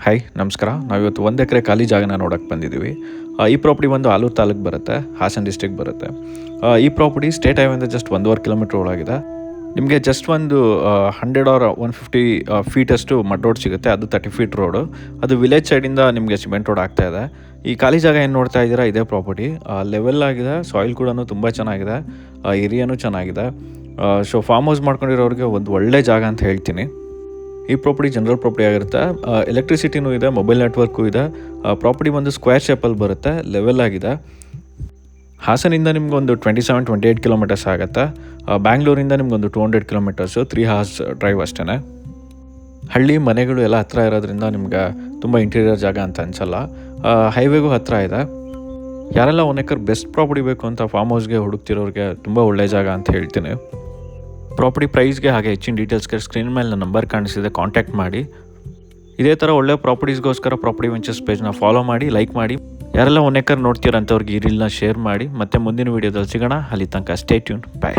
Hi ನಮಸ್ಕಾರ. ನಾವಿವತ್ತು 1 ಎಕರೆ ಖಾಲಿ ಜಾಗನ ನೋಡೋಕ್ಕೆ ಬಂದಿದ್ದೀವಿ. ಈ ಪ್ರಾಪರ್ಟಿ ಬಂದು ಆಲೂರು ತಾಲೂಕು ಬರುತ್ತೆ, ಹಾಸನ ಡಿಸ್ಟ್ರಿಕ್ಟ್ ಬರುತ್ತೆ. ಈ ಪ್ರಾಪರ್ಟಿ ಸ್ಟೇಟ್ ಹೈವೇಯಿಂದ ಜಸ್ಟ್ 1.5 ಕಿಲೋಮೀಟರ್ ಒಳಗಿದೆ. ನಿಮಗೆ ಜಸ್ಟ್ ಒಂದು 100 or 150 ಫೀಟಷ್ಟು ಮಡ್ ರೋಡ್ ಸಿಗುತ್ತೆ. ಅದು 30 ಫೀಟ್ ರೋಡು. ಅದು ವಿಲೇಜ್ ಸೈಡಿಂದ ನಿಮಗೆ ಸಿಮೆಂಟ್ ರೋಡ್ ಆಗ್ತಾ ಇದೆ. ಈ ಖಾಲಿ ಜಾಗ ಏನು ನೋಡ್ತಾ ಇದ್ದೀರಾ, ಇದೇ ಪ್ರಾಪರ್ಟಿ. ಲೆವೆಲ್ ಆಗಿದೆ, ಸಾಯಿಲ್ ಕೂಡ ತುಂಬ ಚೆನ್ನಾಗಿದೆ, ಏರಿಯಾನೂ ಚೆನ್ನಾಗಿದೆ. ಸೊ ಫಾರ್ಮ್ ಹೌಸ್ ಮಾಡ್ಕೊಂಡಿರೋರಿಗೆ ಒಂದು ಒಳ್ಳೆ ಜಾಗ ಅಂತ ಹೇಳ್ತೀನಿ. ಈ ಪ್ರಾಪರ್ಟಿ ಜನರಲ್ ಪ್ರಾಪರ್ಟಿ ಆಗಿರುತ್ತೆ. ಎಲೆಕ್ಟ್ರಿಸಿಟಿನೂ ಇದೆ, ಮೊಬೈಲ್ ನೆಟ್ವರ್ಕು ಇದೆ. ಪ್ರಾಪರ್ಟಿ ಒಂದು ಸ್ಕ್ವೇರ್ ಶೇಪಲ್ಲಿ ಬರುತ್ತೆ, ಲೆವೆಲ್ ಆಗಿದೆ. ಹಾಸನಿಂದ ನಿಮ್ಗೊಂದು 27-28 ಕಿಲೋಮೀಟರ್ಸ್ ಆಗುತ್ತೆ. ಬ್ಯಾಂಗ್ಳೂರಿಂದ ನಿಮ್ಗೊಂದು 200 ಕಿಲೋಮೀಟರ್ಸು, 3 hours ಡ್ರೈವ್ ಅಷ್ಟೇ. ಹಳ್ಳಿ ಮನೆಗಳು ಎಲ್ಲ ಹತ್ತಿರ ಇರೋದ್ರಿಂದ ನಿಮ್ಗೆ ತುಂಬ ಇಂಟೀರಿಯರ್ ಜಾಗ ಅಂತ ಅನಿಸಲ್ಲ. ಹೈವೇಗೂ ಹತ್ತಿರ ಇದೆ. ಯಾರೆಲ್ಲ 1 ಎಕರ್ ಬೆಸ್ಟ್ ಪ್ರಾಪರ್ಟಿ ಬೇಕು ಅಂತ ಫಾರ್ಮ್ ಹೌಸ್ಗೆ ಹುಡುಕ್ತಿರೋರಿಗೆ ತುಂಬ ಒಳ್ಳೆಯ ಜಾಗ ಅಂತ ಹೇಳ್ತೀನಿ. ಪ್ರಾಪರ್ಟಿ ಪ್ರೈಸ್ಗೆ ಹಾಗೆ ಹೆಚ್ಚಿನ ಡೀಟೇಲ್ಸ್ಗೆ ಸ್ಕ್ರೀನ್ ಮೇಲೆ ನನ್ನ ನಂಬರ್ ಕಾಣಿಸಿದೆ, ಕಾಂಟ್ಯಾಕ್ಟ್ ಮಾಡಿ. ಇದೇ ಥರ ಒಳ್ಳೆ ಪ್ರಾಪರ್ಟೀಸ್ಗೋಸ್ಕರ ಪ್ರಾಪರ್ಟಿ ವೆಂಚರ್ಸ್ ಪೇಜ್ನ ಫಾಲೋ ಮಾಡಿ, ಲೈಕ್ ಮಾಡಿ. ಯಾರೆಲ್ಲ 1 ಎಕರ್ ನೋಡ್ತೀರಂಥವ್ರಿಗೆ ಈ ರೀಲ್ನ ಶೇರ್ ಮಾಡಿ. ಮತ್ತೆ ಮುಂದಿನ ವೀಡಿಯೋದಲ್ಲಿ ಸಿಗೋಣ. ಅಲ್ಲಿ ತನಕ ಸ್ಟೇ ಟ್ಯೂನ್. ಬಾಯ್.